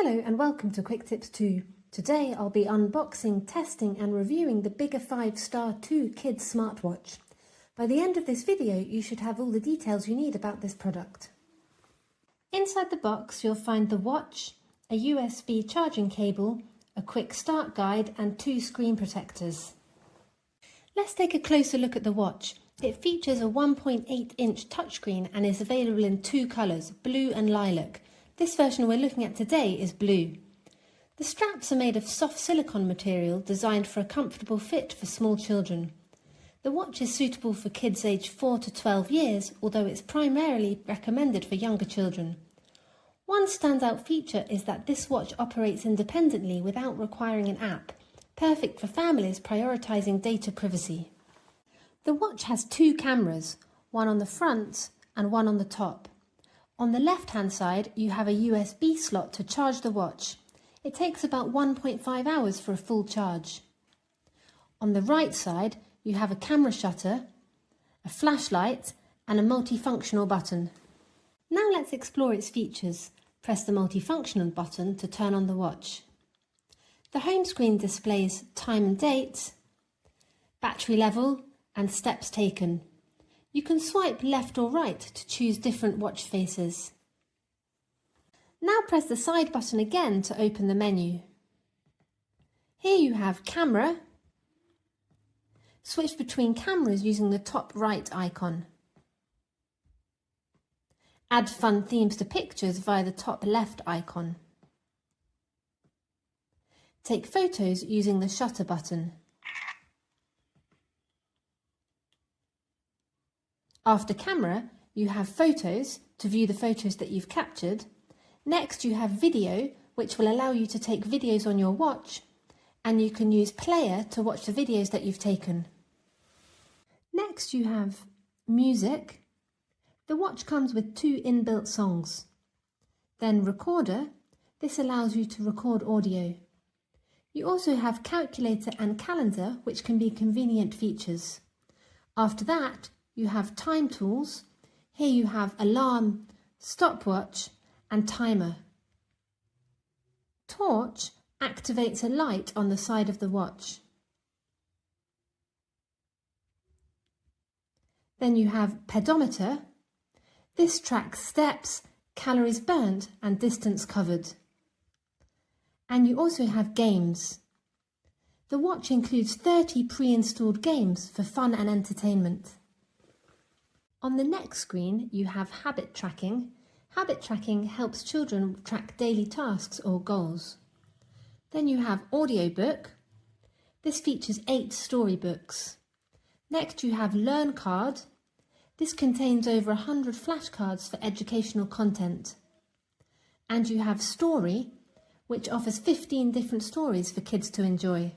Hello and welcome to Quick Tips 2. Today I'll be unboxing, testing and reviewing the Biggerfive Star 2 Kids smartwatch. By the end of this video you should have all the details you need about this product. Inside the box you'll find the watch, a USB charging cable, a quick start guide and 2 screen protectors. Let's take a closer look at the watch. It features a 1.8-inch touchscreen and is available in 2 colours, blue and lilac. This version we're looking at today is blue. The straps are made of soft silicone material designed for a comfortable fit for small children. The watch is suitable for kids aged 4 to 12 years, although it's primarily recommended for younger children. One standout feature is that this watch operates independently without requiring an app, perfect for families prioritising data privacy. The watch has 2 cameras, one on the front and one on the top. On the left-hand side, you have a USB slot to charge the watch. It takes about 1.5 hours for a full charge. On the right side, you have a camera shutter, a flashlight, and a multifunctional button. Now let's explore its features. Press the multifunctional button to turn on the watch. The home screen displays time and date, battery level, and steps taken. You can swipe left or right to choose different watch faces. Now press the side button again to open the menu. Here you have camera. Switch between cameras using the top right icon. Add fun themes to pictures via the top left icon. Take photos using the shutter button. After camera, you have photos to view the photos that you've captured. Next, you have video, which will allow you to take videos on your watch, and you can use player to watch the videos that you've taken. Next, you have music. The watch comes with 2 inbuilt songs. Then recorder. This allows you to record audio. You also have calculator and calendar, which can be convenient features. After that, you have time tools. Here you have alarm, stopwatch and timer. Torch activates a light on the side of the watch. Then you have pedometer. This tracks steps, calories burnt and distance covered. And you also have games. The watch includes 30 pre-installed games for fun and entertainment. On the next screen, you have habit tracking. Habit tracking helps children track daily tasks or goals. Then you have audiobook. This features 8 storybooks. Next you have Learn Card. This contains over 100 flashcards for educational content. And you have Story, which offers 15 different stories for kids to enjoy.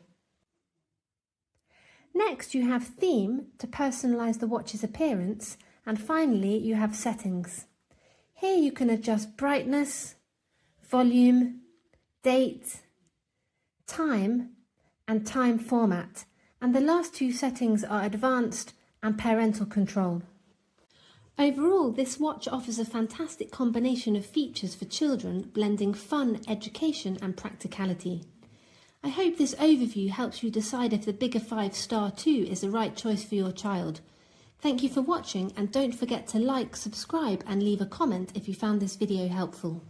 Next you have Theme to personalise the watch's appearance. And finally, you have settings. Here you can adjust brightness, volume, date, time, and time format. And the last 2 settings are advanced and parental control. Overall, this watch offers a fantastic combination of features for children, blending fun, education, and practicality. I hope this overview helps you decide if the Biggerfive Star 2 is the right choice for your child. Thank you for watching and don't forget to like, subscribe and leave a comment if you found this video helpful.